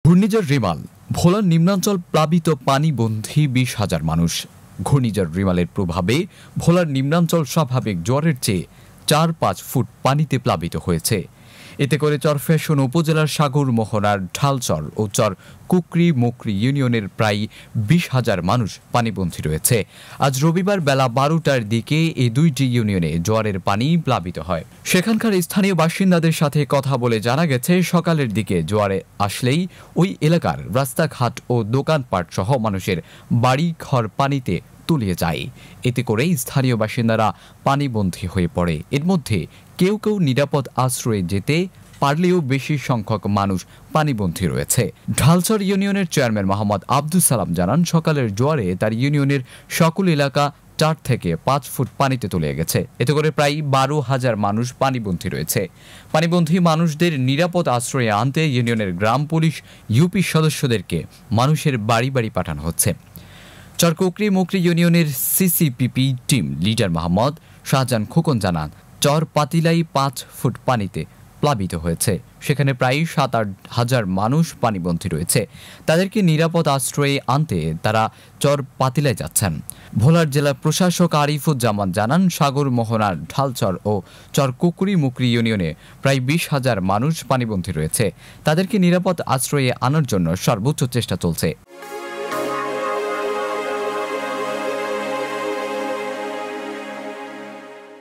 ঘূর্ণিঝড় রিমাল, ভোলার নিম্নাঞ্চল প্লাবিত, পানিবন্দী ২০,০০০ মানুষ। ঘূর্ণিঝড় রিমালের প্রভাবে ভোলার নিম্নাঞ্চল স্বাভাবিক জোয়ারের চেয়ে ৪-৫ ফুট পানিতে প্লাবিত হয়েছে। এতে করে চরফ্যাশন উপজেলার সাগর মোহনার ঢালচর ও চর কুকরি মুকরি ইউনিয়নের প্রায় ২০,০০০ মানুষ পানিবন্দী রয়েছে। আজ রবিবার বেলা ১২টার দিকে এই দুইটি ইউনিয়নে জোয়ারের পানি প্লাবিত হয়। সেখানকার স্থানীয় বাসিন্দাদের সাথে কথা বলে জানা গেছে, সকালের দিকে জোয়ারে আসলেই ওই এলাকার রাস্তাঘাট ও দোকানপাট সহ মানুষের বাড়ি ঘর পানিতে তলিয়ে যায়। এতে করে স্থানীয় বাসিন্দারা পানিবন্দী হয়ে পড়ে। এর মধ্যে কেউ কেউ নিরাপদ আশ্রয়ে যেতে পারলেও বেশি সংখ্যক মানুষ পানিবন্দী রয়েছে। ঢালচর ইউনিয়নের চেয়ারম্যান মোহাম্মদ আব্দুল সালাম জানান, সকালের জোয়ারে তার ইউনিয়নের সকল এলাকা ৪ থেকে ৫ ফুট পানিতে তলিয়ে গেছে। এতে করে প্রায় ১২,০০০ মানুষ পানিবন্দী রয়েছে। পানিবন্দী মানুষদের নিরাপদ আশ্রয়ে আনতে ইউনিয়নের গ্রাম পুলিশ, ইউপি সদস্যদেরকে মানুষের বাড়ি বাড়ি পাঠানো হচ্ছে। চরকুকরি মুকরি ইউনিয়নের সিসিপিপি টিম লিডার মোহাম্মদ শাহজাহান খোকন জানান, চর পাতিলাই ৫ ফুট পানিতে প্লাবিত হয়েছে। সেখানে প্রায় ৭-৮ হাজার মানুষ পানিবন্দী রয়েছে। তাদেরকে নিরাপদ আশ্রয়ে আনতে তারা চর পাতিলায় যাচ্ছেন। ভোলার জেলা প্রশাসক আরিফুজ্জামান জানান, সাগর মোহনার ঢালচর ও চর কুকুরি মুকরি ইউনিয়নে প্রায় ২০,০০০ মানুষ পানিবন্দী রয়েছে। তাদেরকে নিরাপদ আশ্রয়ে আনার জন্য সর্বোচ্চ চেষ্টা চলছে।